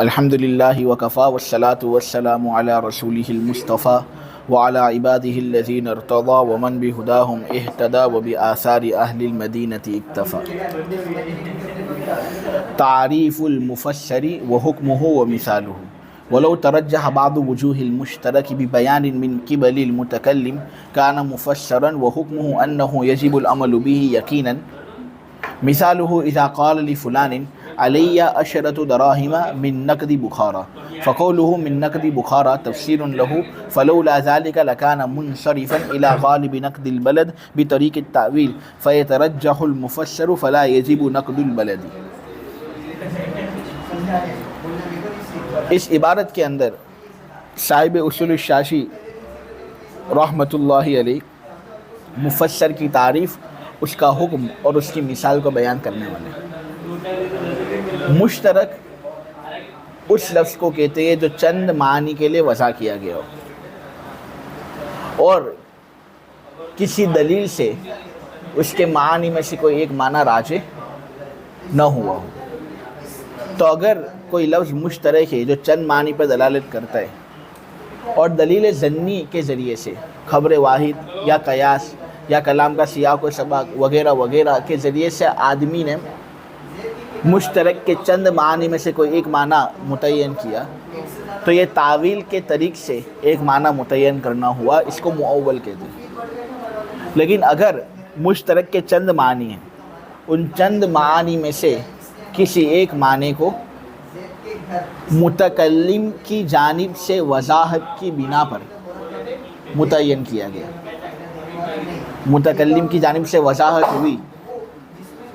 الحمد للہ وکفا والصلاة والسلام علی رسولہ المصطفیٰ وعلی عبادہ الذین ارتضیٰ ومن بہداہم اہتدیٰ وبآثار اہل المدینۃ اکتفیٰ۔ تعریف المفسر وحکمہ ومثالہ ولو ترجح بعض وجوہ المشترک ببیان من قبل المتکلم کان مفسرا وحکمہ انہ یجب العمل به یقینا۔ مثالہ اذا قال لفلان علی عشرۃ دراہم من نقد بخارا فقوله من نقد بخارا تفسیر له فلولا ذلك لكان منصرفا الى غالب نقد البلد بطریق التأویل فيترجح المفسر فلا يجب نقد البلد۔ اس عبارت کے اندر صاحب اصول الشاشی رحمۃ اللہ علیہ مفسر کی تعریف، اس کا حکم اور اس کی مثال کو بیان کرنے والے۔ مشترک اس لفظ کو کہتے ہیں جو چند معنی کے لیے وضع کیا گیا ہو اور کسی دلیل سے اس کے معنی میں سے کوئی ایک معنی راجح نہ ہوا ہو۔ تو اگر کوئی لفظ مشترک ہے جو چند معنی پر دلالت کرتا ہے اور دلیل ظنی کے ذریعے سے خبر واحد یا قیاس یا کلام کا سیاق و سباق وغیرہ وغیرہ کے ذریعے سے آدمی نے مشترک کے چند معنی میں سے کوئی ایک معنی متعین کیا، تو یہ تعویل کے طریق سے ایک معنی متعین کرنا ہوا، اس کو مؤول کہتے ہیں۔ لیکن اگر مشترک کے چند معنی ہیں، ان چند معنی میں سے کسی ایک معنی کو متکلم کی جانب سے وضاحت کی بنا پر متعین کیا گیا، متکلم کی جانب سے وضاحت ہوئی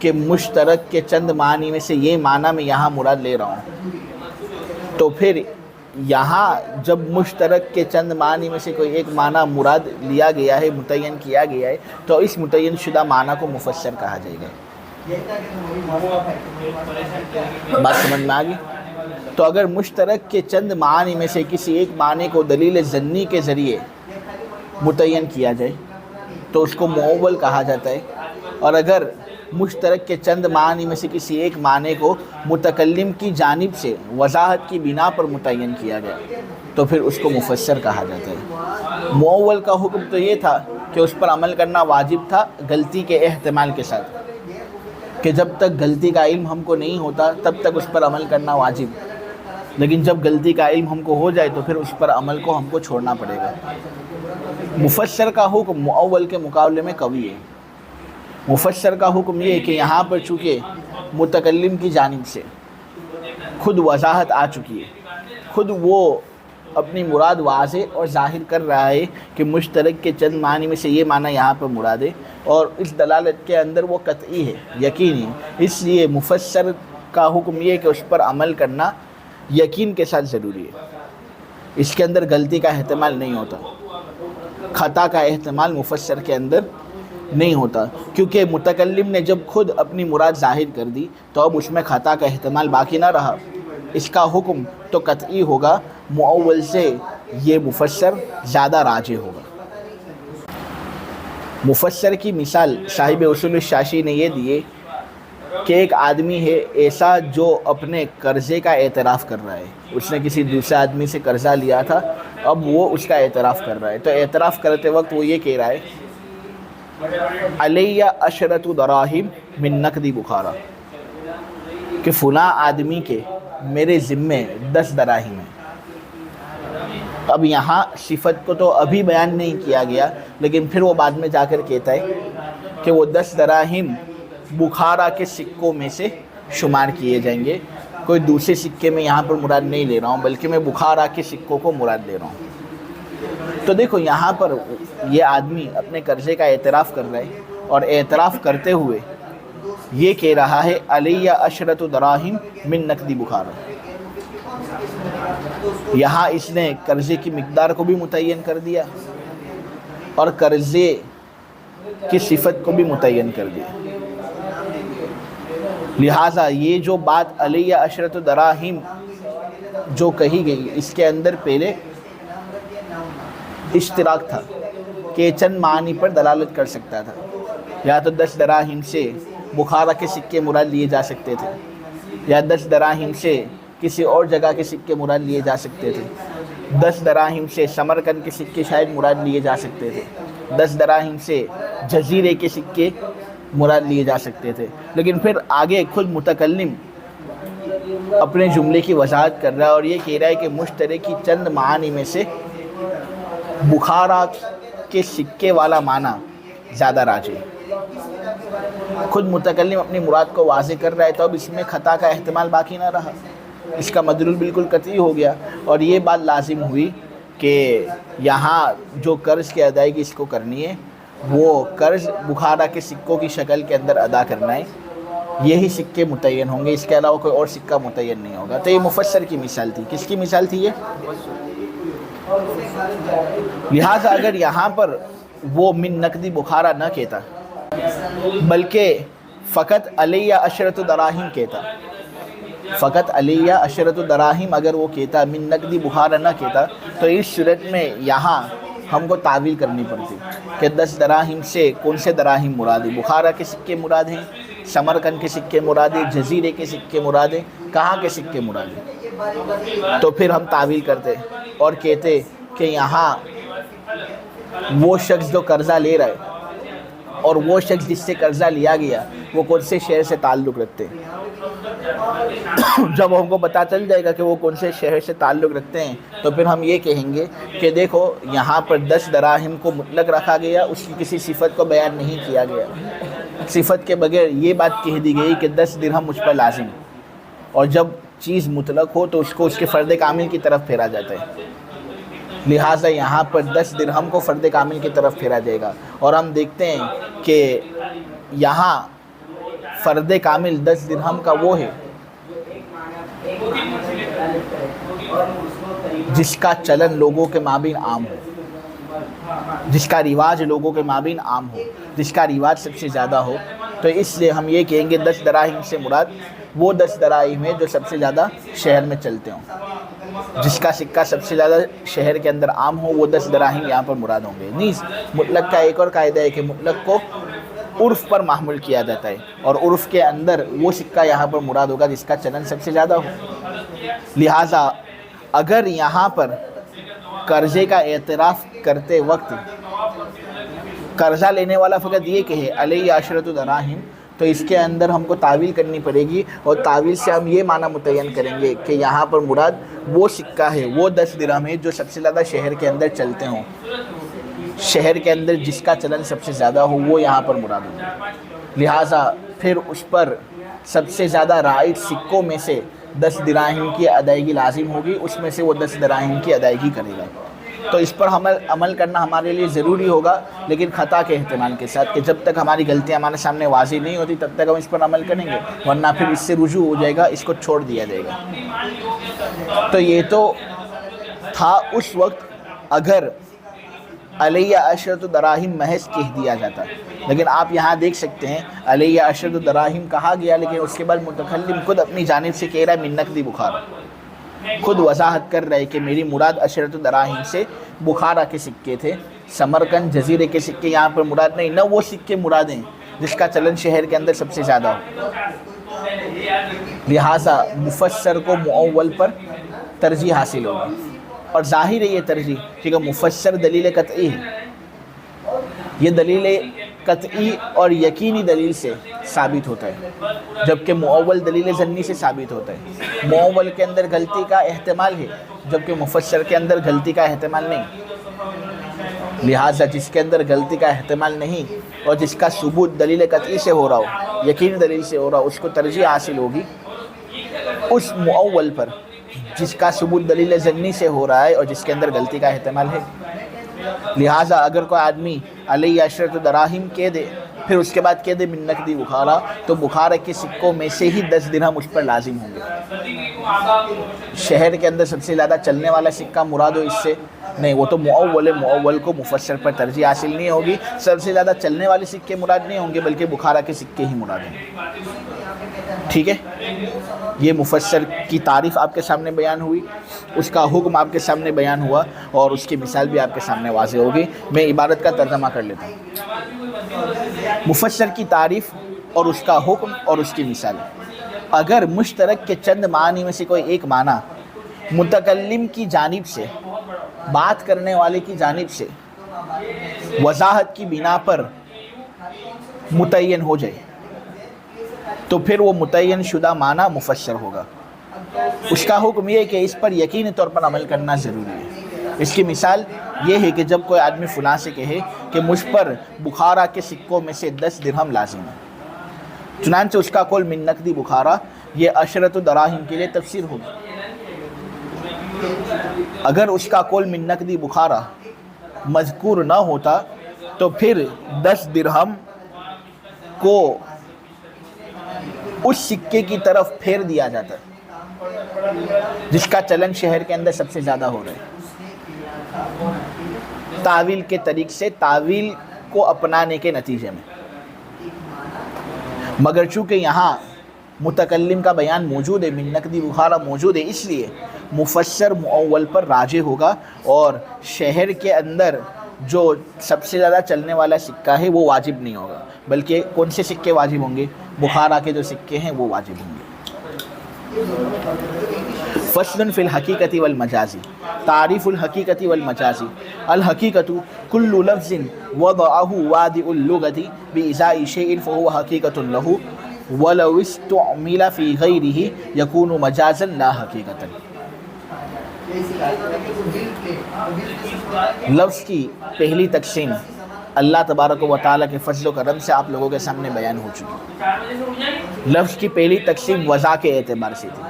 کہ مشترک کے چند معنی میں سے یہ معنی میں یہاں مراد لے رہا ہوں، تو پھر یہاں جب مشترک کے چند معنی میں سے کوئی ایک معنی مراد لیا گیا ہے، متعین کیا گیا ہے، تو اس متعین شدہ معنی کو مفسر کہا جائے گا۔ بات سمجھ میں آ گئی؟ تو اگر مشترک کے چند معنی میں سے کسی ایک معنی کو دلیل ظنی کے ذریعے متعین کیا جائے تو اس کو مؤول کہا جاتا ہے، اور اگر مشترک کے چند معنی میں سے کسی ایک معنی کو متکلم کی جانب سے وضاحت کی بنا پر متعین کیا گیا تو پھر اس کو مفسر کہا جاتا ہے۔ مؤول کا حکم تو یہ تھا کہ اس پر عمل کرنا واجب تھا غلطی کے احتمال کے ساتھ، کہ جب تک غلطی کا علم ہم کو نہیں ہوتا تب تک اس پر عمل کرنا واجب، لیکن جب غلطی کا علم ہم کو ہو جائے تو پھر اس پر عمل کو ہم کو چھوڑنا پڑے گا۔ مفسر کا حکم مؤول کے مقابلے میں قوی ہے۔ مفسر کا حکم یہ ہے کہ یہاں پر چونکہ متکلم کی جانب سے خود وضاحت آ چکی ہے، خود وہ اپنی مراد واضح اور ظاہر کر رہا ہے کہ مشترک کے چند معنی میں سے یہ معنی یہاں پر مراد ہے، اور اس دلالت کے اندر وہ قطعی ہے، یقینی ہے، اس لیے مفسر کا حکم یہ ہے کہ اس پر عمل کرنا یقین کے ساتھ ضروری ہے۔ اس کے اندر غلطی کا احتمال نہیں ہوتا، خطا کا احتمال مفسر کے اندر نہیں ہوتا، کیونکہ متکلم نے جب خود اپنی مراد ظاہر کر دی تو اب اس میں خطا کا احتمال باقی نہ رہا، اس کا حکم تو قطعی ہوگا، مؤول سے یہ مفسر زیادہ راجح ہوگا۔ مفسر کی مثال صاحب اصول الشاشی نے یہ دی کہ ایک آدمی ہے ایسا جو اپنے قرضے کا اعتراف کر رہا ہے، اس نے کسی دوسرے آدمی سے قرضہ لیا تھا، اب وہ اس کا اعتراف کر رہا ہے، تو اعتراف کرتے وقت وہ یہ کہہ رہا ہے علی عشرۃ دراہم من نقد بخارا، کہ فلاں آدمی کے میرے ذمے 10 دراہم ہیں۔ اب یہاں صفت کو تو ابھی بیان نہیں کیا گیا، لیکن پھر وہ بعد میں جا کر کہتا ہے کہ وہ 10 دراہم بخارا کے سکوں میں سے شمار کیے جائیں گے، کوئی دوسرے سکے میں یہاں پر مراد نہیں لے رہا ہوں، بلکہ میں بخارا کے سکوں کو مراد لے رہا ہوں۔ تو دیکھو یہاں پر یہ آدمی اپنے قرضے کا اعتراف کر رہا ہے، اور اعتراف کرتے ہوئے یہ کہہ رہا ہے علی عشرۃ دراہم من نقد بخارا۔ یہاں اس نے قرضے کی مقدار کو بھی متعین کر دیا اور قرضے کی صفت کو بھی متعین کر دیا، لہٰذا یہ جو بات علی عشرۃ دراہم جو کہی گئی اس کے اندر پہلے اشتراک تھا کہ چند معنی پر دلالت کر سکتا تھا، یا تو 10 دراہم سے بخارا کے سکے مراد لیے جا سکتے تھے، یا 10 دراہم سے کسی اور جگہ کے سکے مراد لیے جا سکتے تھے، 10 دراہم سے سمرقند کے سکے شاید مراد لیے جا سکتے تھے، 10 دراہم سے جزیرے کے سکے مراد لیے جا سکتے تھے. لیکن پھر آگے خود متکلم اپنے جملے کی وضاحت کر رہا ہے اور یہ کہہ رہا ہے کہ مشترک کی چند معانی میں سے بخارا کے سکے والا معنی زیادہ راجح ہے. خود متکلم اپنی مراد کو واضح کر رہا ہے تو اب اس میں خطا کا احتمال باقی نہ رہا، اس کا مدلول بالکل قطعی ہو گیا. اور یہ بات لازم ہوئی کہ یہاں جو قرض کی ادائیگی اس کو کرنی ہے وہ قرض بخارا کے سکوں کی شکل کے اندر ادا کرنا ہے، یہی سکے متعین ہوں گے، اس کے علاوہ کوئی اور سکہ متعین نہیں ہوگا. تو یہ مفسر کی مثال تھی. کس کی مثال تھی یہ؟ لہٰذا اگر یہاں پر وہ من نقدی بخارا نہ کہتا بلکہ فقط علیہ عشرۃ دراہم کہتا، فقط علیہ عشرۃ دراہم اگر وہ کہتا، من نقدی بخارا نہ کہتا، تو اس صورت میں یہاں ہم کو تعویل کرنی پڑتی کہ 10 دراہم سے کون سے دراہم مراد ہیں؟ بخارا کے سکے مراد ہیں، سمرقند کے سکے مراد ہیں، جزیرے کے سکے مراد ہیں، کہاں کے سکے مراد ہیں؟ تو پھر ہم تعویل کرتے اور کہتے کہ یہاں وہ شخص جو قرضہ لے رہا ہے اور وہ شخص جس سے قرضہ لیا گیا وہ کون سے شہر سے تعلق رکھتے ہیں. جب ہم کو پتہ چل جائے گا کہ وہ کون سے شہر سے تعلق رکھتے ہیں تو پھر ہم یہ کہیں گے کہ دیکھو یہاں پر 10 دراہم کو مطلق رکھا گیا، اس کی کسی صفت کو بیان نہیں کیا گیا، صفت کے بغیر یہ بات کہہ دی گئی کہ 10 درہم مجھ پر لازم ہے، اور جب چیز مطلق ہو تو اس کو اس کے فرد کامل کی طرف پھیرا جاتا ہے. لہٰذا یہاں پر 10 درہم کو فرد کامل کی طرف پھیرا جائے گا. اور ہم دیکھتے ہیں کہ یہاں فرد کامل 10 درہم کا وہ ہے جس کا چلن لوگوں کے مابین عام ہو، جس کا رواج لوگوں کے مابین عام ہو، جس کا رواج سب سے زیادہ ہو. تو اس لیے ہم یہ کہیں گے 10 دراہم سے مراد وہ 10 دراہم ہیں جو سب سے زیادہ شہر میں چلتے ہوں، جس کا سکہ سب سے زیادہ شہر کے اندر عام ہو، وہ 10 دراہم یہاں پر مراد ہوں گے. نیز مطلق کا ایک اور قاعدہ ہے کہ مطلق کو عرف پر محمول کیا جاتا ہے، اور عرف کے اندر وہ سکہ یہاں پر مراد ہوگا جس کا چلن سب سے زیادہ ہو. لہٰذا اگر یہاں پر قرضے کا اعتراف کرتے وقت قرضہ لینے والا فقط یہ کہے علیہ عشرۃ دراہم، تو اس کے اندر ہم کو تعویل کرنی پڑے گی، اور تعویل سے ہم یہ معنی متعین کریں گے کہ یہاں پر مراد وہ سکہ ہے، وہ 10 درہم ہے جو سب سے زیادہ شہر کے اندر چلتے ہوں، شہر کے اندر جس کا چلن سب سے زیادہ ہو وہ یہاں پر مراد ہوگا. لہٰذا پھر اس پر سب سے زیادہ رائج سکوں میں سے 10 دراہم کی ادائیگی لازم ہوگی، اس میں سے وہ 10 دراہم کی ادائیگی کرے گا. تو اس پر عمل کرنا ہمارے لیے ضروری ہوگا، لیکن خطا کے احتمال کے ساتھ کہ جب تک ہماری غلطیاں ہمارے سامنے واضح نہیں ہوتی تب تک ہم اس پر عمل کریں گے، ورنہ پھر اس سے رجوع ہو جائے گا، اس کو چھوڑ دیا جائے گا. تو یہ تو تھا اس وقت اگر علیہ عشرۃ دراہم محض کہہ دیا جاتا. لیکن آپ یہاں دیکھ سکتے ہیں علیہ عشرۃ دراہم کہا گیا، لیکن اس کے بعد متکلم خود اپنی جانب سے کہہ رہا ہے من نقدی بخارا، خود وضاحت کر رہے کہ میری مراد عشرۃ دراہم سے بخارا کے سکے تھے، سمرقند جزیرے کے سکے یہاں پر مراد نہیں، نہ وہ سکے مراد ہیں جس کا چلن شہر کے اندر سب سے زیادہ ہو. لہٰذا مفسر کو معول پر ترجیح حاصل ہوگی، اور ظاہر ہے یہ ترجیح کیونکہ مفسر دلیل قطعی ہے، یہ دلیل قطعی اور یقینی دلیل سے ثابت ہوتا ہے، جبکہ معول دلیل ظنی سے ثابت ہوتا ہے. معول کے اندر غلطی کا احتمال ہے جبکہ مفسر کے اندر غلطی کا احتمال نہیں. لہٰذا جس کے اندر غلطی کا احتمال نہیں اور جس کا ثبوت دلیل قطعی سے ہو رہا ہو، یقینی دلیل سے ہو رہا ہو، اس کو ترجیح حاصل ہوگی اس معول پر جس کا ثبوت دلیل ظنی سے ہو رہا ہے اور جس کے اندر غلطی کا احتمال ہے. لہٰذا اگر کوئی آدمی علیہ عشرۃ دراہم کہہ دے پھر اس کے بعد کہہ دے من نقدی بخارا، تو بخارا کے سکوں میں سے ہی 10 درہم اس پر لازم ہوں گے. شہر کے اندر سب سے زیادہ چلنے والا سکہ مراد ہو اس سے نہیں، وہ تو معول کو مفسر پر ترجیح حاصل نہیں ہوگی. سب سے زیادہ چلنے والے سکے مراد نہیں ہوں گے بلکہ بخارا کے سکے ہی مراد ہیں. ٹھیک ہے، یہ مفسر کی تعریف آپ کے سامنے بیان ہوئی، اس کا حکم آپ کے سامنے بیان ہوا، اور اس کی مثال بھی آپ کے سامنے واضح ہوگی. میں عبارت کا ترجمہ کر لیتا ہوں. مفسر کی تعریف اور اس کا حکم اور اس کی مثال. اگر مشترک کے چند معنی میں سے کوئی ایک معنی متکلم کی جانب سے، بات کرنے والے کی جانب سے وضاحت کی بنا پر متعین ہو جائے تو پھر وہ متعین شدہ معنی مفسر ہوگا۔ اس کا حکم یہ ہے کہ اس پر یقینی طور پر عمل کرنا ضروری ہے۔ اس کی مثال یہ ہے کہ جب کوئی آدمی فلاں سے کہے کہ مجھ پر بخارا کے سکوں میں سے 10 درہم لازم ہے، چنانچہ اس کا قول من نقدی بخارا یہ عشرۃ دراہم کے لیے تفسیر ہوگی۔ اگر اس کا قول من نقدی بخارا مذکور نہ ہوتا تو پھر 10 درہم کو اس سکے کی طرف پھیر دیا جاتا جس کا چلن شہر کے اندر سب سے زیادہ ہو رہا ہے، تعویل کے طریق سے، تعویل کو اپنانے کے نتیجے میں۔ مگر چونکہ یہاں متکلم کا بیان موجود ہے، من نقدی بخارا موجود ہے، اس لیے مفسر مؤول پر راجح ہوگا، اور شہر کے اندر جو سب سے زیادہ چلنے والا سکہ ہے وہ واجب نہیں ہوگا، بلکہ کون سے سکے واجب ہوں گے؟ بخارا کے جو سکے ہیں وہ واجب ہوں گے۔ فصل فی الحقیقت والمجازی، تعریف الحقیقت والمجازی۔ الحقیقت کل لفظ وضعه وادع اللغة بإزاء شيء فهو حقیقت له ولو استعمل في غیره يكون مجازا لا حقیقتا۔ لفظ کی پہلی تقسیم اللہ تبارک و تعالیٰ کے فضل و کرم سے آپ لوگوں کے سامنے بیان ہو چکی۔ لفظ کی پہلی تقسیم وضع کے اعتبار سے تھی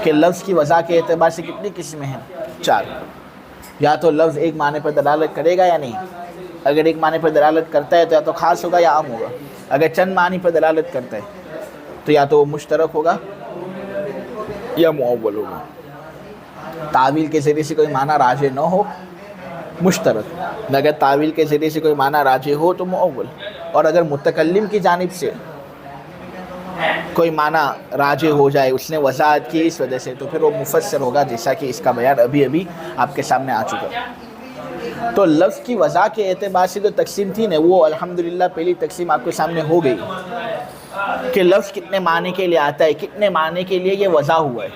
کہ لفظ کی وضع کے اعتبار سے کتنی قسمیں ہیں؟ 4۔ یا تو لفظ ایک معنی پر دلالت کرے گا یا نہیں، اگر ایک معنی پر دلالت کرتا ہے تو یا تو خاص ہوگا یا عام ہوگا، اگر چند معنی پر دلالت کرتا ہے تو یا تو وہ مشترک ہوگا یا مؤول ہوگا۔ تعویل کے ذریعے سے کوئی معنی راجح نہ ہو، مشترک، اگر تعویل کے ذریعے سے کوئی معنی راجح ہو تو مؤول، اور اگر متکلم کی جانب سے کوئی معنی راجح ہو جائے، اس نے وضاحت کی اس وجہ سے، تو پھر وہ مفسر ہوگا، جیسا کہ اس کا بیان ابھی آپ کے سامنے آ چکا۔ تو لفظ کی وضع کے اعتبار سے جو تقسیم تھی نا، وہ الحمدللہ پہلی تقسیم آپ کے سامنے ہو گئی کہ لفظ کتنے معنی کے لیے آتا ہے، کتنے معنی کے لیے یہ وضع ہوا ہے،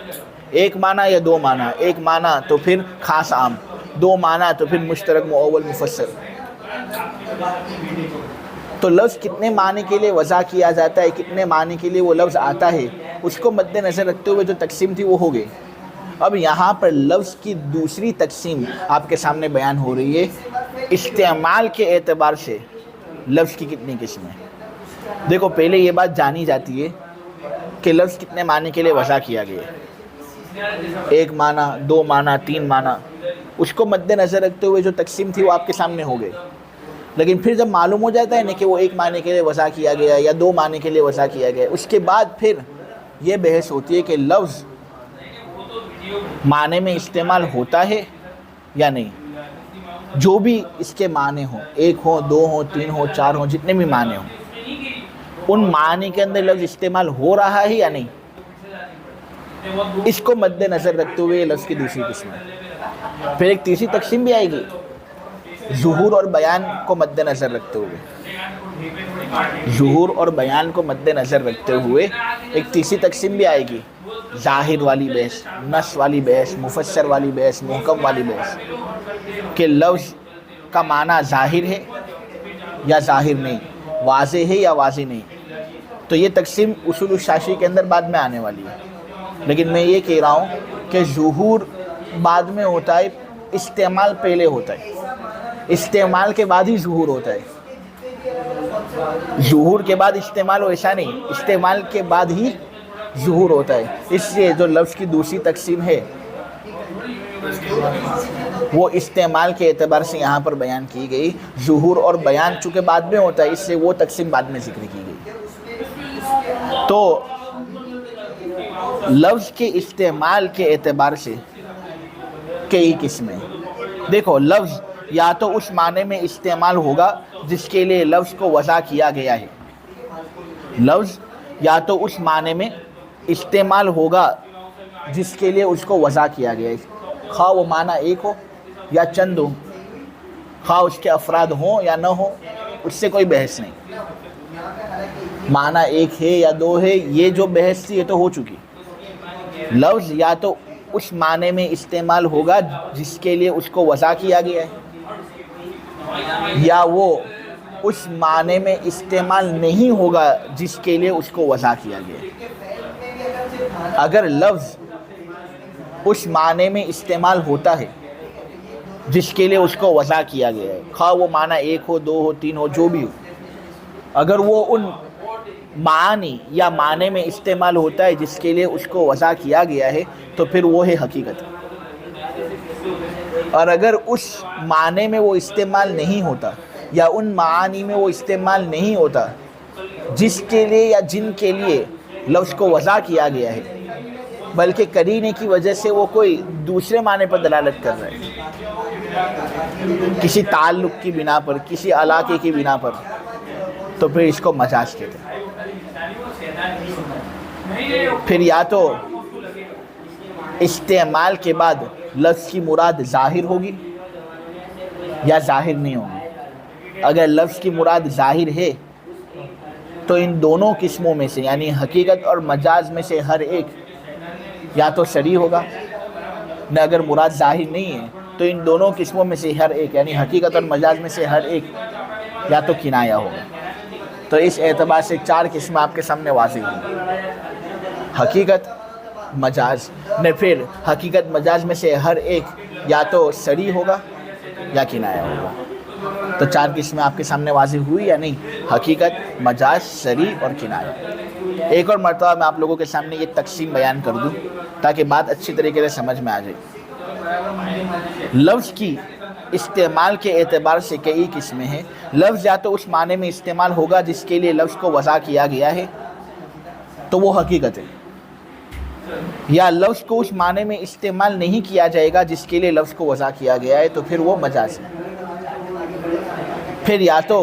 ایک معنی یا دو معنی، ایک معنی تو پھر خاص عام، دو معنی تو پھر مشترک مؤول مفسر۔ تو لفظ کتنے معنی کے لیے وضع کیا جاتا ہے، کتنے معنی کے لیے وہ لفظ آتا ہے، اس کو مد نظر رکھتے ہوئے جو تقسیم تھی وہ ہو گئی۔ اب یہاں پر لفظ کی دوسری تقسیم آپ کے سامنے بیان ہو رہی ہے، استعمال کے اعتبار سے لفظ کی کتنی قسمیں۔ دیکھو پہلے یہ بات جانی جاتی ہے کہ لفظ کتنے معنی کے لیے وضع کیا گیا ہے، ایک معنی، دو معنی، تین معنی، اس کو مد نظر رکھتے ہوئے جو تقسیم تھی وہ آپ کے سامنے ہو گئی۔ لیکن پھر جب معلوم ہو جاتا ہے نا کہ وہ ایک معنی کے لیے وضع کیا گیا یا دو معنی کے لیے وضع کیا گیا، اس کے بعد پھر یہ بحث ہوتی ہے کہ لفظ معنی میں استعمال ہوتا ہے یا نہیں۔ جو بھی اس کے معنی ہوں، ایک ہو، دو ہو، تین ہو، چار ہو، جتنے بھی معنی ہوں، ان معنی کے اندر لفظ استعمال ہو رہا ہے یا نہیں، اس کو مد نظر رکھتے ہوئے لفظ کی دوسری قسم ہے۔ پھر ایک تیسری تقسیم بھی آئے گی، ظہور اور بیان کو مد نظر رکھتے ہوئے، ظہور اور بیان کو مد نظر رکھتے ہوئے ایک تیسری تقسیم بھی آئے گی، ظاہر والی بحث، نص والی بحث، مفسر والی بحث، محکم والی بحث، کہ لفظ کا معنی ظاہر ہے یا ظاہر نہیں، واضح ہے یا واضح نہیں۔ تو یہ تقسیم اصول الشاشی کے اندر بعد میں آنے والی ہے، لیکن میں یہ کہہ رہا ہوں کہ ظہور بعد میں ہوتا ہے، استعمال پہلے ہوتا ہے، استعمال کے بعد ہی ظہور ہوتا ہے۔ ظہور کے بعد استعمال ہو ایسا نہیں، استعمال کے بعد ہی ظہور ہوتا ہے۔ اس لیے جو لفظ کی دوسری تقسیم ہے وہ استعمال کے اعتبار سے یہاں پر بیان کی گئی، ظہور اور بیان چونکہ بعد میں ہوتا ہے، اس سے وہ تقسیم بعد میں ذکر کی گئی۔ تو لفظ کے استعمال کے اعتبار سے کئی قسمیں۔ دیکھو لفظ یا تو اس معنی میں استعمال ہوگا جس کے لیے لفظ کو وضع کیا گیا ہے، لفظ یا تو اس معنی میں استعمال ہوگا جس کے لیے اس کو وضع کیا گیا ہے، خواہ وہ معنی ایک ہو یا چند ہو، خواہ اس کے افراد ہوں یا نہ ہوں، اس سے کوئی بحث نہیں۔ معنی ایک ہے یا دو ہے، یہ جو بحث تھی یہ تو ہو چکی. لفظ یا تو اس معنی میں استعمال ہوگا جس کے لیے اس کو وضع کیا گیا ہے، یا وہ اس معنی میں استعمال نہیں ہوگا جس کے لیے اس کو وضع کیا گیا ہے. اگر لفظ اس معنی میں استعمال ہوتا ہے جس کے لیے اس کو وضع کیا گیا ہے، خواہ وہ معنی ایک ہو، دو ہو، تین ہو، جو بھی ہو، اگر وہ ان معانی یا معنی میں استعمال ہوتا ہے جس کے لیے اس کو وضع کیا گیا ہے تو پھر وہ ہے حقیقت. اور اگر اس معنی میں وہ استعمال نہیں ہوتا یا ان معانی میں وہ استعمال نہیں ہوتا جس کے لیے یا جن کے لیے لفظ کو وضع کیا گیا ہے، بلکہ قرینے کی وجہ سے وہ کوئی دوسرے معنی پر دلالت کر رہا ہے، کسی تعلق کی بنا پر، کسی علاقے کی بنا پر، تو پھر اس کو مجاز کہتے ہیں. پھر یا تو استعمال کے بعد لفظ کی مراد ظاہر ہوگی یا ظاہر نہیں ہوگی. اگر لفظ کی مراد ظاہر ہے تو ان دونوں قسموں میں سے یعنی حقیقت اور مجاز میں سے ہر ایک یا تو صریح ہوگا، نہ اگر مراد ظاہر نہیں ہے تو ان دونوں قسموں میں سے ہر ایک یعنی حقیقت اور مجاز میں سے ہر ایک یا تو کنایہ ہوگا. تو اس اعتبار سے چار قسمیں آپ کے سامنے واضح ہیں: حقیقت، مجاز. نے پھر حقیقت مجاز میں سے ہر ایک یا تو صریح ہوگا یا کنایہ ہوگا. تو چار قسمیں آپ کے سامنے واضح ہوئی یا نہیں؟ حقیقت، مجاز، صریح اور کنایہ. ایک اور مرتبہ میں آپ لوگوں کے سامنے یہ تقسیم بیان کر دوں تاکہ بات اچھی طریقے سے سمجھ میں آ جائے. لفظ کی استعمال کے اعتبار سے کئی قسمیں ہیں. لفظ یا تو اس معنی میں استعمال ہوگا جس کے لیے لفظ کو وضع کیا گیا ہے تو وہ حقیقت ہے، یا لفظ کو اس معنی میں استعمال نہیں کیا جائے گا جس کے لیے لفظ کو وضع کیا گیا ہے تو پھر وہ مجاز ہے. پھر یا تو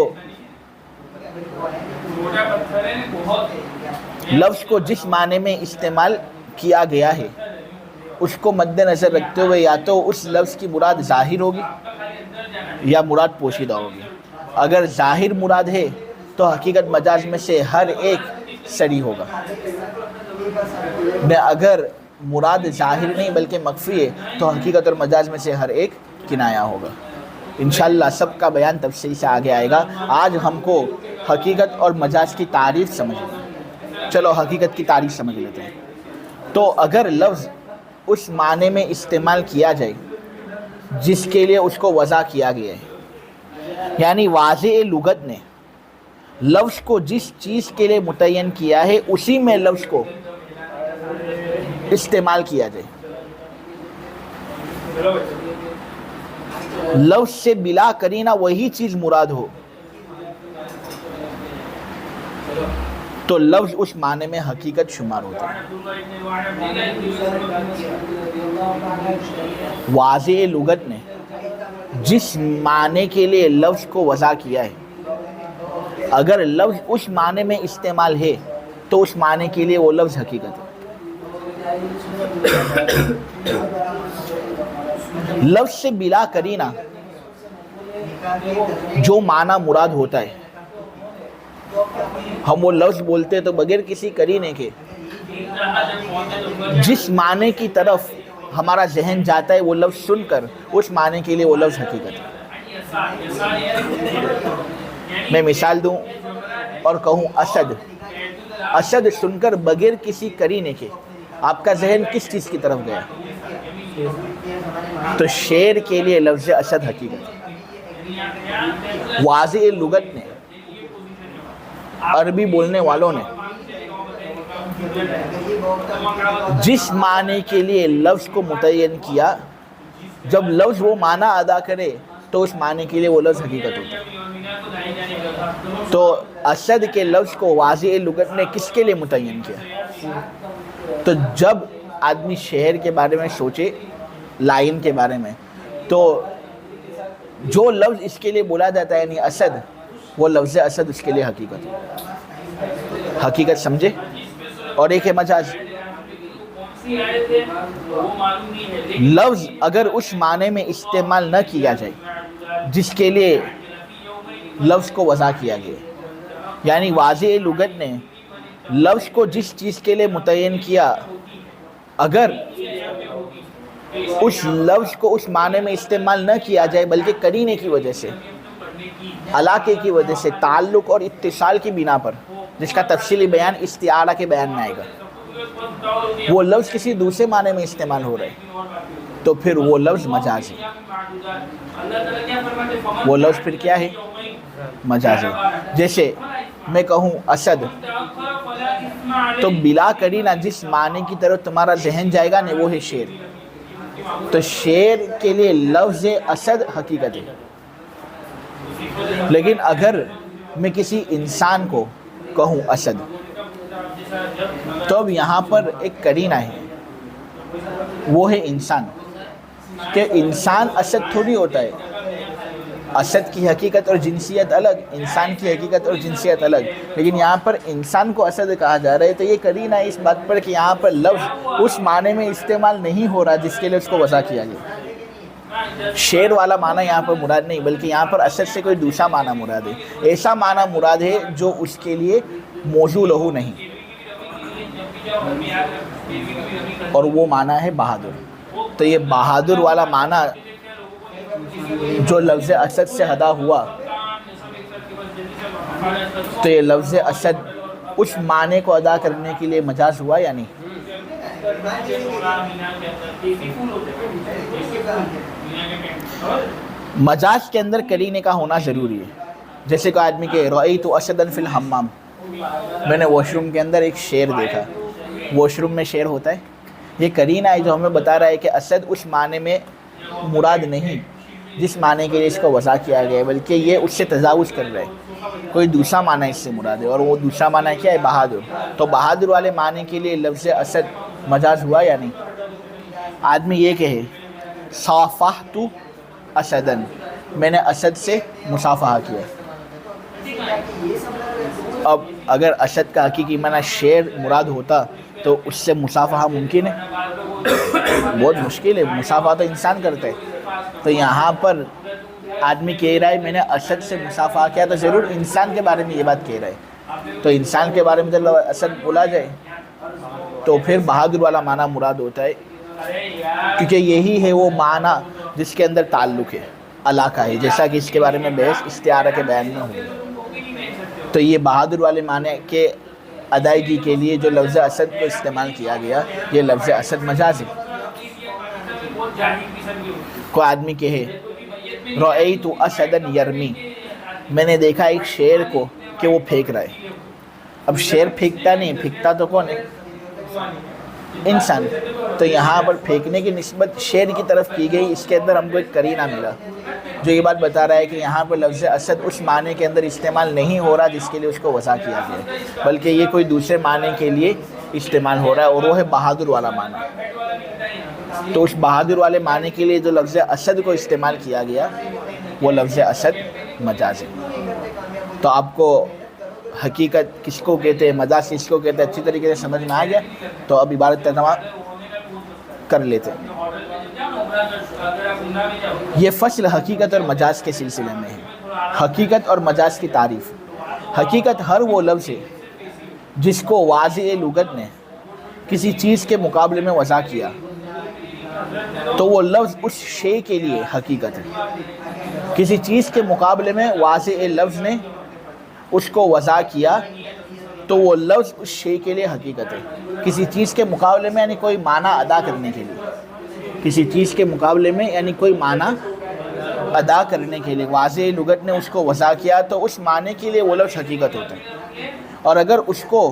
لفظ کو جس معنی میں استعمال کیا گیا ہے اس کو مد نظر رکھتے ہوئے یا تو اس لفظ کی مراد ظاہر ہوگی یا مراد پوشیدہ ہوگی. اگر ظاہر مراد ہے تو حقیقت مجاز میں سے ہر ایک صریح ہوگا، اگر مراد ظاہر نہیں بلکہ مخفی ہے تو حقیقت اور مجاز میں سے ہر ایک کنایہ ہوگا. انشاءاللہ سب کا بیان تفصیل سے آگے آئے گا. آج ہم کو حقیقت اور مجاز کی تعریف سمجھنا ہے. چلو حقیقت کی تعریف سمجھ لیتے ہیں. تو اگر لفظ اس معنی میں استعمال کیا جائے جس کے لیے اس کو وضع کیا گیا ہے، یعنی واضح لغت نے لفظ کو جس چیز کے لیے متعین کیا ہے اسی میں لفظ کو استعمال کیا جائے، لفظ سے بلا قرینہ وہی چیز مراد ہو، تو لفظ اس معنی میں حقیقت شمار ہوتا ہے. واضح لغت نے جس معنی کے لیے لفظ کو وضع کیا ہے، اگر لفظ اس معنی میں استعمال ہے تو اس معنی کے لیے وہ لفظ حقیقت ہے. لفظ سے بلا قرینہ جو معنی مراد ہوتا ہے، ہم وہ لفظ بولتے تو بغیر کسی قرینے کے جس معنی کی طرف ہمارا ذہن جاتا ہے وہ لفظ سن کر اس معنی کے لیے وہ لفظ حقیقت ہے. میں مثال دوں اور کہوں اسد. اسد سن کر بغیر کسی قرینے کے آپ کا ذہن کس چیز کی طرف گیا؟ تو شیر کے لیے لفظ اسد حقیقت ہے. واضح لغت نے، عربی بولنے والوں نے جس معنی کے لیے لفظ کو متعین کیا، جب لفظ وہ معنی ادا کرے تو اس معنی کے لیے وہ لفظ حقیقت ہوتا ہے. تو اسد کے لفظ کو واضح لغت نے کس کے لیے متعین کیا؟ تو جب آدمی شہر کے بارے میں سوچے، لائن کے بارے میں، تو جو لفظ اس کے لیے بولا جاتا ہے یعنی اسد، وہ لفظ اسد اس کے لیے حقیقت ہے. حقیقت سمجھے؟ اور ایک ہے مجاز. لفظ اگر اس معنی میں استعمال نہ کیا جائے جس کے لیے لفظ کو وضع کیا گیا، یعنی واضح لغت نے لفظ کو جس چیز کے لیے متعین کیا، اگر اس لفظ کو اس معنی میں استعمال نہ کیا جائے بلکہ قرینے کی وجہ سے، علاقے کی وجہ سے، تعلق اور اتصال کی بنا پر، جس کا تفصیلی بیان استعارہ کے بیان میں آئے گا، وہ لفظ کسی دوسرے معنی میں استعمال ہو رہا ہے تو پھر وہ لفظ مجاز ہے۔ وہ لفظ پھر کیا ہے؟ مجاز ہے۔ جیسے میں کہوں اسد، تو بلا قرینہ جس معنی کی طرف تمہارا ذہن جائے گا وہ ہے شیر، تو شیر کے لیے لفظ اسد حقیقت ہے۔ لیکن اگر میں کسی انسان کو کہوں اسد، تو اب یہاں پر ایک قرینہ ہے، وہ ہے انسان، کہ انسان اسد تھوڑی ہوتا ہے۔ اسد کی حقیقت اور جنسیت الگ، انسان کی حقیقت اور جنسیت الگ، لیکن یہاں پر انسان کو اسد کہا جا رہا ہے، تو یہ قرینہ ہے اس بات پر کہ یہاں پر لفظ اس معنی میں استعمال نہیں ہو رہا جس کے لیے اس کو وضع کیا گیا۔ شیر والا معنی یہاں پر مراد نہیں، بلکہ یہاں پر اسد سے کوئی دوسرا معنی مراد ہے، ایسا معنی مراد ہے جو اس کے لیے موضوع لہو نہیں، اور وہ معنی ہے بہادر۔ تو یہ بہادر والا معنی جو لفظ اسد سے ادا ہوا، تو یہ لفظ اسد اس معنی کو ادا کرنے کے لیے مجاز ہوا یا نہیں؟ مجاز کے اندر قرینے کا ہونا ضروری ہے۔ جیسے کہ آدمی کہ رأیت اسدا فی الحمام، میں نے واش روم کے اندر ایک شیر دیکھا۔ واش روم میں شیر ہوتا ہے، یہ قرینہ ہے جو ہمیں بتا رہا ہے کہ اسد اس معنی میں مراد نہیں جس معنی کے لیے اس کو وضع کیا گیا ہے، بلکہ یہ اس سے تجاوز کر رہا ہے، کوئی دوسرا معنی اس سے مراد ہے، اور وہ دوسرا معنی کیا ہے؟ بہادر۔ تو بہادر والے معنی کے لیے لفظ اسد مجاز ہوا یا نہیں؟ آدمی یہ کہے صافحت اسدا، میں نے اسد سے مصافحہ کیا۔ اب اگر اسد کا حقیقی معنی شیر مراد ہوتا تو اس سے مصافحہ ممکن ہے؟ بہت مشکل ہے، مصافحہ تو انسان کرتا ہے۔ تو یہاں پر آدمی کہہ رہا ہے میں نے اسد سے مصافحہ کیا، تو ضرور انسان کے بارے میں یہ بات کہہ رہا ہے، تو انسان کے بارے میں جب اسد بولا جائے تو پھر بہادر والا معنی مراد ہوتا ہے، کیونکہ یہی ہے وہ معنی جس کے اندر تعلق ہے، علاقہ ہے، جیسا کہ اس کے بارے میں بحث استعارہ کے بیان میں ہوئی۔ تو یہ بہادر والے معنی کے ادائیگی کے لیے جو لفظ اسد کو استعمال کیا گیا، یہ لفظ اسد مجاز ہے۔ کوئی آدمی کہے رأیت اسدا یرمی، میں نے دیکھا ایک شیر کو کہ وہ پھینک رہا ہے۔ اب شیر پھینکتا نہیں، پھینکتا تو کون ہے؟ انسان۔ تو یہاں پر پھینکنے کی نسبت شیر کی طرف کی گئی، اس کے اندر ہم کو ایک قرینہ ملا جو یہ بات بتا رہا ہے کہ یہاں پر لفظ اسد اس معنی کے اندر استعمال نہیں ہو رہا جس کے لیے اس کو وضع کیا گیا ہے، بلکہ یہ کوئی دوسرے معنی کے لیے استعمال ہو رہا ہے، اور وہ ہے بہادر والا معنی۔ تو اس بہادر والے معنی کے لیے جو لفظ اسد کو استعمال کیا گیا وہ لفظ اسد مجاز ہے۔ تو آپ کو حقیقت کس کو کہتے ہیں، مجاز کس کو کہتے ہیں، اچھی طریقے سے سمجھ میں آ گیا؟ تو اب عبارت ترجمہ کر لیتے ہیں۔ یہ فصل حقیقت اور مجاز کے سلسلے میں ہے۔ حقیقت اور مجاز کی تعریف۔ حقیقت ہر وہ لفظ ہے جس کو واضح لغت نے کسی چیز کے مقابلے میں وضع کیا تو وہ لفظ اس شے کے لیے حقیقت ہے۔ کسی چیز کے مقابلے میں واضح لفظ نے اس کو وضع کیا تو وہ لفظ اس شے کے لیے حقیقت ہے۔ کسی چیز کے مقابلے میں یعنی کوئی معنی ادا کرنے کے لیے، کسی چیز کے مقابلے میں یعنی کوئی معنی ادا کرنے کے لیے واضح لغت نے اس کو وضع کیا تو اس معنی کے لیے وہ لفظ حقیقت ہوتا ہے، اور اگر اس کو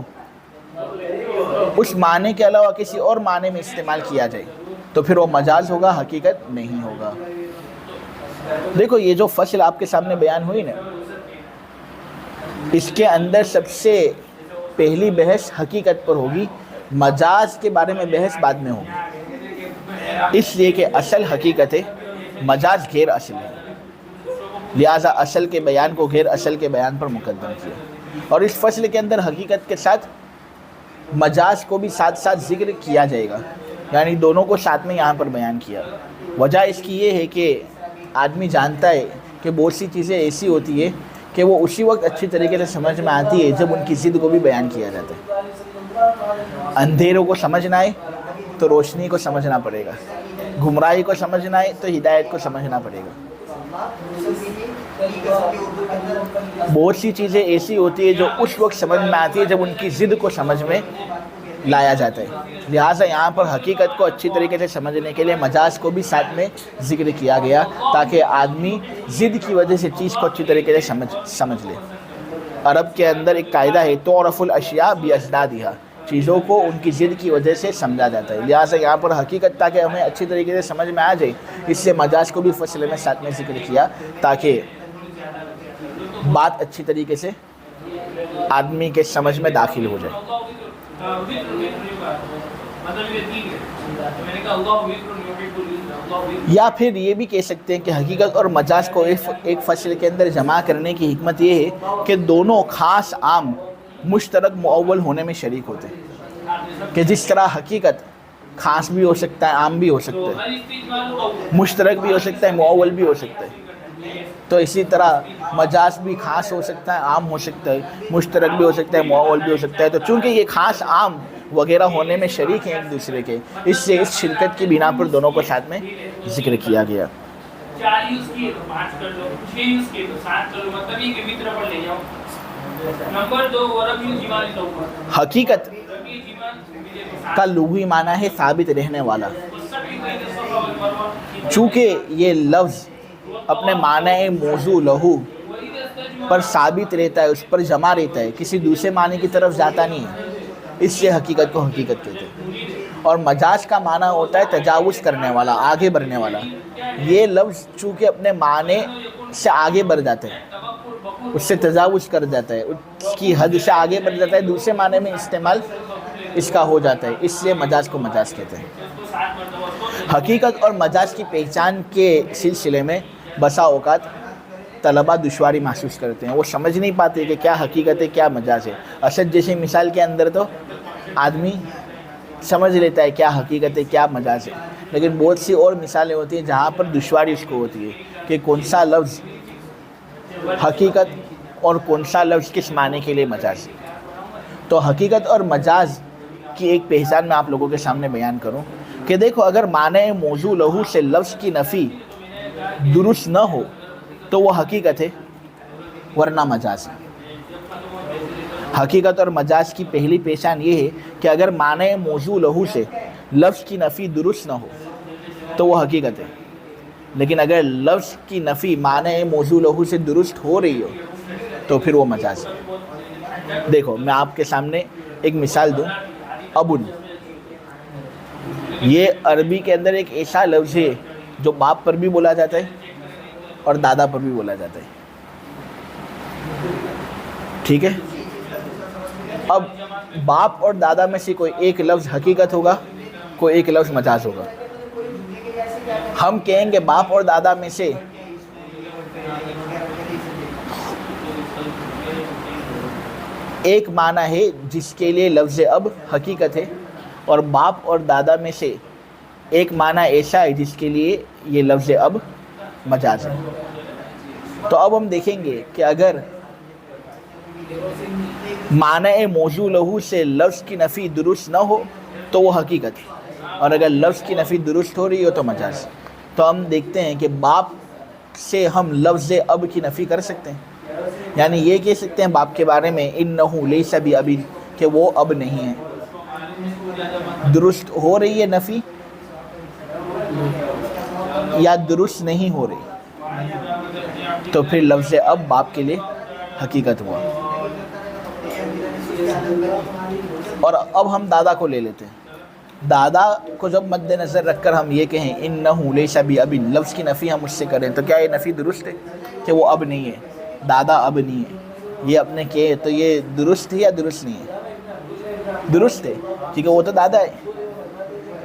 اس معنی کے علاوہ کسی اور معنی میں استعمال کیا جائے تو پھر وہ مجاز ہوگا، حقیقت نہیں ہوگا۔ دیکھو یہ جو فصل آپ کے سامنے بیان ہوئی نا، اس کے اندر سب سے پہلی بحث حقیقت پر ہوگی، مجاز کے بارے میں بحث بعد میں ہوگی، اس لیے کہ اصل حقیقت ہے، مجاز غیر اصل ہے، لہٰذا اصل کے بیان کو غیر اصل کے بیان پر مقدم کیا، اور اس فصل کے اندر حقیقت کے ساتھ مجاز کو بھی ساتھ ساتھ ذکر کیا جائے گا، یعنی دونوں کو ساتھ میں یہاں پر بیان کیا۔ وجہ اس کی یہ ہے کہ آدمی جانتا ہے کہ بہت سی چیزیں ایسی ہوتی ہے کہ وہ اسی وقت اچھی طریقے سے سمجھ میں آتی ہے جب ان کی ضد کو بھی بیان کیا جاتا ہے۔ اندھیروں کو سمجھنا ہے تو روشنی کو سمجھنا پڑے گا، گمراہی کو سمجھنا ہے تو ہدایت کو سمجھنا پڑے گا۔ بہت سی چیزیں ایسی ہوتی ہے جو اس وقت سمجھ میں آتی ہے جب ان کی ضد کو سمجھ میں لایا جاتا ہے۔ لہٰذا یہاں پر حقیقت کو اچھی طریقے سے سمجھنے کے لیے مجاز کو بھی ساتھ میں ذکر کیا گیا تاکہ آدمی ضد کی وجہ سے چیز کو اچھی طریقے سے سمجھ لے۔ عرب کے اندر ایک قاعدہ ہے تعرف الاشیاء باضدادها، چیزوں کو ان کی ضد کی وجہ سے سمجھا جاتا ہے۔ لہٰذا یہاں پر حقیقت تاکہ ہمیں اچھی طریقے سے سمجھ میں آ جائے، اس سے مجاز کو بھی فصل میں ساتھ میں ذکر کیا تاکہ بات اچھی طریقے سے آدمی کے سمجھ میں داخل ہو جائے۔ یا پھر یہ بھی کہہ سکتے ہیں کہ حقیقت اور مجاز کو ایک فصل کے اندر جمع کرنے کی حکمت یہ ہے کہ دونوں خاص عام مشترک معول ہونے میں شریک ہوتے ہیں، کہ جس طرح حقیقت خاص بھی ہو سکتا ہے، عام بھی ہو سکتا ہے، مشترک بھی ہو سکتا ہے، معول بھی ہو سکتا ہے، تو اسی طرح مجاز بھی خاص ہو سکتا ہے، عام ہو سکتا ہے، مشترک بھی ہو سکتا ہے، معول بھی ہو سکتا ہے۔ تو چونکہ یہ خاص عام وغیرہ ہونے میں شریک ہیں ایک دوسرے کے، اس سے اس شرکت کی بنا پر دونوں کو ساتھ میں ذکر کیا گیا۔ حقیقت کا لغوی معنی ہے ثابت رہنے والا، چونکہ یہ لفظ اپنے معنی موضوع لہو پر ثابت رہتا ہے، اس پر جمع رہتا ہے، کسی دوسرے معنی کی طرف جاتا نہیں ہے، اس سے حقیقت کو حقیقت کہتے ہیں۔ اور مجاز کا معنی ہوتا ہے تجاوز کرنے والا، آگے بڑھنے والا۔ یہ لفظ چونکہ اپنے معنی سے آگے بڑھ جاتا ہے، اس سے تجاوز کر جاتا ہے، اس کی حد سے آگے بڑھ جاتا ہے، دوسرے معنی میں استعمال اس کا ہو جاتا ہے، اس لیے مجاز کو مجاز کہتے ہیں۔ حقیقت اور مجاز کی پہچان کے سلسلے میں بسا اوقات طلبہ دشواری محسوس کرتے ہیں، وہ سمجھ نہیں پاتے کہ کیا حقیقت ہے کیا مجاز ہے۔ اسد جیسی مثال کے اندر تو آدمی سمجھ لیتا ہے کیا حقیقت ہے کیا مجاز ہے، لیکن بہت سی اور مثالیں ہوتی ہیں جہاں پر دشواری اس کو ہوتی ہے کہ کون سا لفظ حقیقت اور کون سا لفظ کس معنی کے لیے مجاز ہے۔ تو حقیقت اور مجاز کی ایک پہچان میں آپ لوگوں کے سامنے بیان کروں کہ دیکھو، اگر معنی موضوع لہو سے لفظ کی نفی درست نہ ہو تو وہ حقیقت ہے ورنہ مجاز ہے۔ حقیقت اور مجاز کی پہلی پہچان یہ ہے کہ اگر معنی موضوع لہو سے لفظ کی نفی درست نہ ہو تو وہ حقیقت ہے، لیکن اگر لفظ کی نفی معنی موضوع لہو سے درست ہو رہی ہو تو پھر وہ مجاز ہے۔ دیکھو میں آپ کے سامنے ایک مثال دوں، ابن، یہ عربی کے اندر ایک ایسا لفظ ہے جو باپ پر بھی بولا جاتا ہے اور دادا پر بھی بولا جاتا ہے، ٹھیک ہے؟ اب باپ اور دادا میں سے کوئی ایک لفظ حقیقت ہوگا، کوئی ایک لفظ مجاز ہوگا۔ ہم کہیں گے باپ اور دادا میں سے ایک معنی ہے جس کے لیے لفظ اب حقیقت ہے، اور باپ اور دادا میں سے ایک معنی ایسا ہے جس کے لیے یہ لفظ اب مجاز ہے۔ تو اب ہم دیکھیں گے کہ اگر معنی موضوع لہو سے لفظ کی نفی درست نہ ہو تو وہ حقیقت ہے، اور اگر لفظ کی نفی درست ہو رہی ہو تو مجاز۔ تو ہم دیکھتے ہیں کہ باپ سے ہم لفظ اب کی نفی کر سکتے ہیں، یعنی یہ کہہ سکتے ہیں باپ کے بارے میں انہ لیس بابی، کہ وہ اب نہیں ہے۔ درست ہو رہی ہے نفی یا درست نہیں ہو رہی، تو پھر لفظ اب باپ کے لیے حقیقت ہوا۔ اور اب ہم دادا کو لے لیتے ہیں۔ دادا کو جب مد نظر رکھ کر ہم یہ کہیں انہ لیس بابی، لفظ کی نفی ہم اس سے کریں تو کیا یہ نفی درست ہے کہ وہ اب نہیں ہے، دادا اب نہیں ہے؟ یہ اپنے کہ تو یہ درست ہے یا درست نہیں ہے؟ درست ہے، کیونکہ وہ تو دادا ہے۔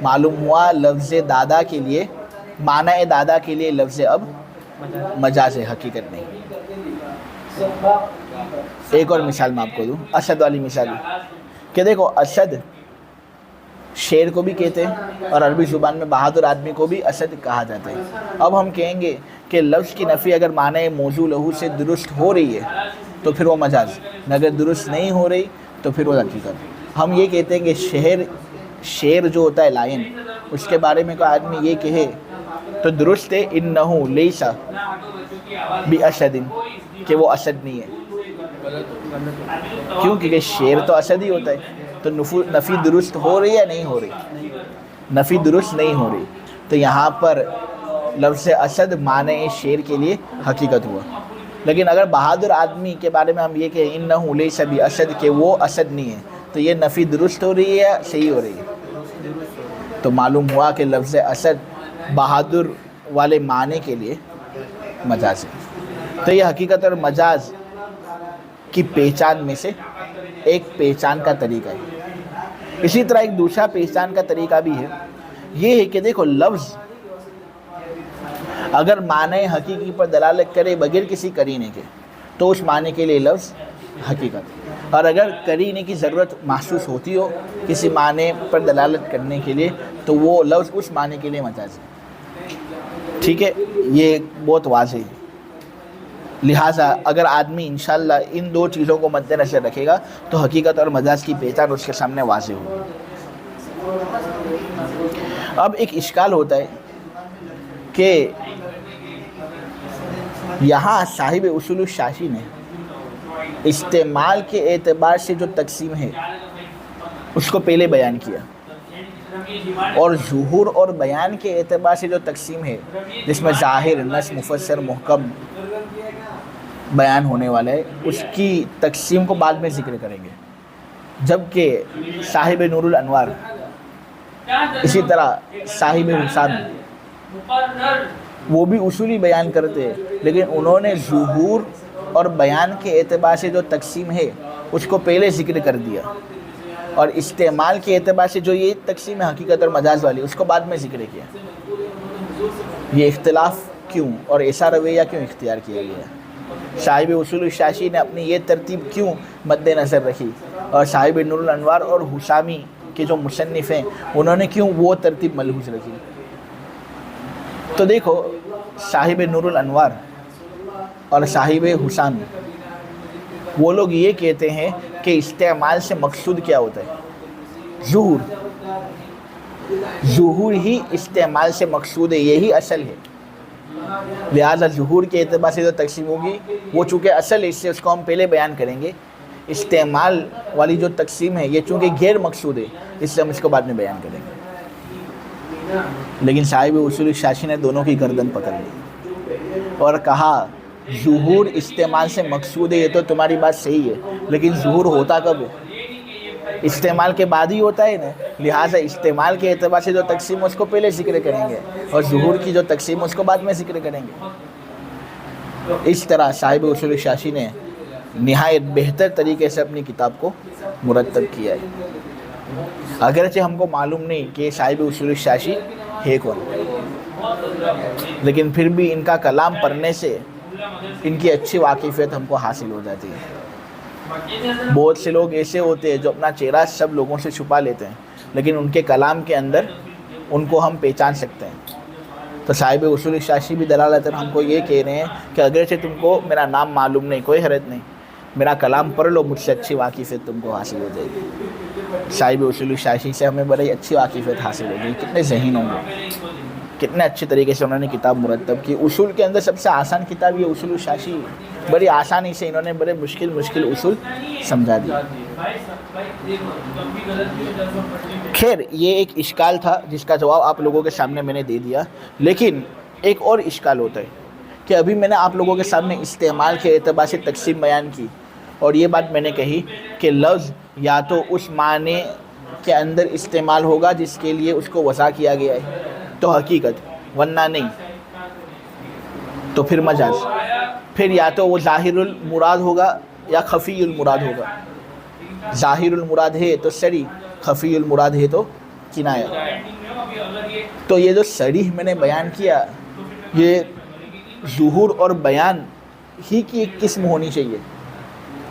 معلوم ہوا لفظ دادا کے لیے، معنی دادا کے لیے لفظ اب مجاز ہے، حقیقت نہیں۔ ایک اور مثال میں آپ کو دوں، اسد والی مثال، کہ دیکھو اسد شیر کو بھی کہتے ہیں اور عربی زبان میں بہادر آدمی کو بھی اسد کہا جاتا ہے۔ اب ہم کہیں گے کہ لفظ کی نفی اگر معنی موضوع لہو سے درست ہو رہی ہے تو پھر وہ مجاز، اگر درست نہیں ہو رہی تو پھر وہ حقیقت۔ ہم یہ کہتے ہیں کہ شیر جو ہوتا ہے لائن، اس کے بارے میں کوئی آدمی یہ کہے تو درست ہے انہو لیسا باسد، کہ وہ اسد نہیں ہے، کیوں کہ شیر تو اسد ہی ہوتا ہے۔ تو نفی درست ہو رہی ہے نہیں ہو رہی؟ نفی درست نہیں ہو رہی، تو یہاں پر لفظ اسد معنی شیر کے لیے حقیقت ہوا۔ لیکن اگر بہادر آدمی کے بارے میں ہم یہ کہ انہو لیسا باسد، کہ وہ اسد نہیں ہے، تو یہ نفی درست ہو رہی ہے صحیح ہو رہی ہے؟ تو معلوم ہوا کہ لفظ اسد بہادر والے معنی کے لیے مجاز ہے۔ تو یہ حقیقت اور مجاز کی پہچان میں سے ایک پہچان کا طریقہ ہے۔ اسی طرح ایک دوسرا پہچان کا طریقہ بھی ہے، یہ ہے کہ دیکھو لفظ اگر معنی حقیقی پر دلالت کرے بغیر کسی قرینے کے تو اس معنی کے لیے لفظ حقیقت، اور اگر قرینے کی ضرورت محسوس ہوتی ہو کسی معنی پر دلالت کرنے کے لیے تو وہ لفظ اس معنی کے لیے مجاز ہے۔ ٹھیک ہے، یہ بہت واضح ہے۔ لہٰذا اگر آدمی انشاءاللہ ان دو چیزوں کو مد نظر رکھے گا تو حقیقت اور مجاز کی پہچان اس کے سامنے واضح ہوگی۔ اب ایک اشکال ہوتا ہے کہ یہاں صاحب اصول الشاشی نے استعمال کے اعتبار سے جو تقسیم ہے اس کو پہلے بیان کیا، اور ظہور اور بیان کے اعتبار سے جو تقسیم ہے جس میں ظاہر، نص، مفسر، محکم بیان ہونے والا ہے، اس کی تقسیم کو بعد میں ذکر کریں گے۔ جبکہ صاحب نور الانوار، اسی طرح صاحب حسام، وہ بھی اصولی بیان کرتے ہیں، لیکن انہوں نے ظہور اور بیان کے اعتبار سے جو تقسیم ہے اس کو پہلے ذکر کر دیا، اور استعمال کے اعتبار سے جو یہ تقسیم ہے حقیقت اور مجاز والی اس کو بعد میں ذکر کیا۔ یہ اختلاف کیوں اور ایسا رویہ کیوں اختیار کیا گیا؟ صاحب اصول الشاشی نے اپنی یہ ترتیب کیوں مد نظر رکھی، اور صاحب نور الانوار اور حسامی کے جو مصنف ہیں انہوں نے کیوں وہ ترتیب ملحوظ رکھی؟ تو دیکھو، صاحب نور الانوار اور صاحب حسامی وہ لوگ یہ کہتے ہیں کہ استعمال سے مقصود کیا ہوتا ہے؟ ظہور۔ ظہور ہی استعمال سے مقصود ہے، یہی اصل ہے۔ لہذا ظہور کے اعتبار سے جو تقسیم ہوگی وہ چونکہ اصل ہے، اس سے اس کو ہم پہلے بیان کریں گے۔ استعمال والی جو تقسیم ہے یہ چونکہ غیر مقصود ہے، اس سے ہم اس کو بعد میں بیان کریں گے۔ لیکن صاحب اصول الشاشی نے دونوں کی گردن پکڑ لی اور کہا ظہور استعمال سے مقصود ہے، یہ تو تمہاری بات صحیح ہے، لیکن ظہور ہوتا کب ہے؟ استعمال کے بعد ہی ہوتا ہے نا، لہٰذا استعمال کے اعتبار سے جو تقسیم اس کو پہلے ذکر کریں گے اور ظہور کی جو تقسیم اس کو بعد میں ذکر کریں گے۔ اس طرح صاحب اصول الشاشی نے نہایت بہتر طریقے سے اپنی کتاب کو مرتب کیا ہے۔ اگرچہ ہم کو معلوم نہیں کہ صاحب اصول الشاشی ہے کون، لیکن پھر بھی ان کا کلام پڑھنے سے ان کی اچھی واقفیت ہم کو حاصل ہو جاتی ہے۔ بہت سے لوگ ایسے ہوتے ہیں جو اپنا چہرہ سب لوگوں سے چھپا لیتے ہیں، لیکن ان کے کلام کے اندر ان کو ہم پہچان سکتے ہیں۔ تو صاحب اصول الشاشی بھی دلالتاً ہم کو یہ کہہ رہے ہیں کہ اگرچہ تم کو میرا نام معلوم نہیں، کوئی حرج نہیں، میرا کلام پڑھ لو، مجھ سے اچھی واقفیت تم کو حاصل ہو جائے گی۔ صاحب اصول الشاشی سے ہمیں بڑی اچھی واقفیت حاصل ہو گئی۔ کتنے ذہین ہوں گے، کتنے اچھے طریقے سے انہوں نے کتاب مرتب کی۔ اصول کے اندر سب سے آسان کتاب یہ اصول الشاشی ہے، بڑی آسانی سے انہوں نے بڑے مشکل اصول سمجھا دیا۔ خیر، یہ ایک اشکال تھا جس کا جواب آپ لوگوں کے سامنے میں نے دے دیا، لیکن ایک اور اشکال ہوتا ہے کہ ابھی میں نے آپ لوگوں کے سامنے استعمال کے اعتبار سے تقسیم بیان کی، اور یہ بات میں نے کہی کہ لفظ یا تو اس معنی کے اندر استعمال ہوگا جس کے لیے اس کو وضع کیا گیا ہے تو حقیقت، ورنہ نہیں تو پھر مجاز۔ پھر یا تو وہ ظاہر المراد ہوگا یا خفی المراد ہوگا۔ ظاہر المراد ہے تو صریح، خفی المراد ہے تو کنایہ۔ تو یہ جو صریح میں نے بیان کیا یہ ظہور اور بیان ہی کی ایک قسم ہونی چاہیے،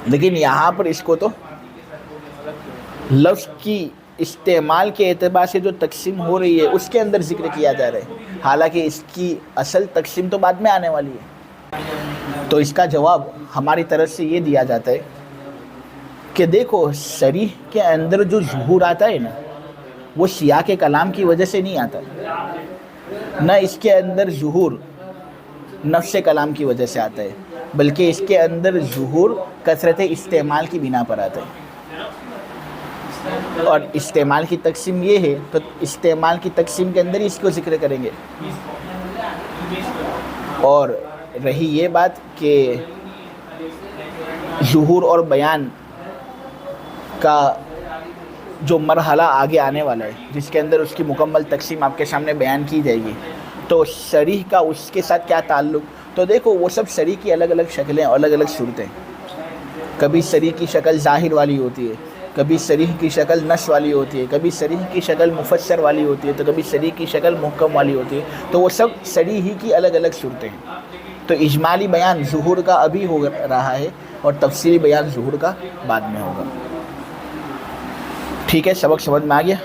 لیکن یہاں پر اس کو تو لفظ کی استعمال کے اعتبار سے جو تقسیم ہو رہی ہے اس کے اندر ذکر کیا جا رہا ہے، حالانکہ اس کی اصل تقسیم تو بعد میں آنے والی ہے۔ تو اس کا جواب ہماری طرف سے یہ دیا جاتا ہے کہ دیکھو صریح کے اندر جو ظہور آتا ہے نا، وہ سیاق کلام کی وجہ سے نہیں آتا، نہ اس کے اندر ظہور نفس کلام کی وجہ سے آتا ہے، بلکہ اس کے اندر ظہور کثرت استعمال کی بنا پر آتا ہے۔ اور استعمال کی تقسیم یہ ہے، تو استعمال کی تقسیم کے اندر اس کو ذکر کریں گے۔ اور رہی یہ بات کہ ظہور اور بیان کا جو مرحلہ آگے آنے والا ہے، جس کے اندر اس کی مکمل تقسیم آپ کے سامنے بیان کی جائے گی، تو صریح کا اس کے ساتھ کیا تعلق؟ تو دیکھو وہ سب صریح کی الگ الگ شکلیں، الگ الگ صورتیں، کبھی صریح کی شکل ظاہر والی ہوتی ہے، کبھی صریح کی شکل نص والی ہوتی ہے، کبھی صریح کی شکل مفسر والی ہوتی ہے، تو کبھی صریح کی شکل محکم والی ہوتی ہے، تو وہ سب صریح ہی کی الگ الگ صورتیں ہیں۔ تو اجمالی بیان ظہور کا ابھی ہو رہا ہے اور تفصیلی بیان ظہور کا بعد میں ہوگا۔ ٹھیک ہے، سبق سمجھ میں آ گیا؟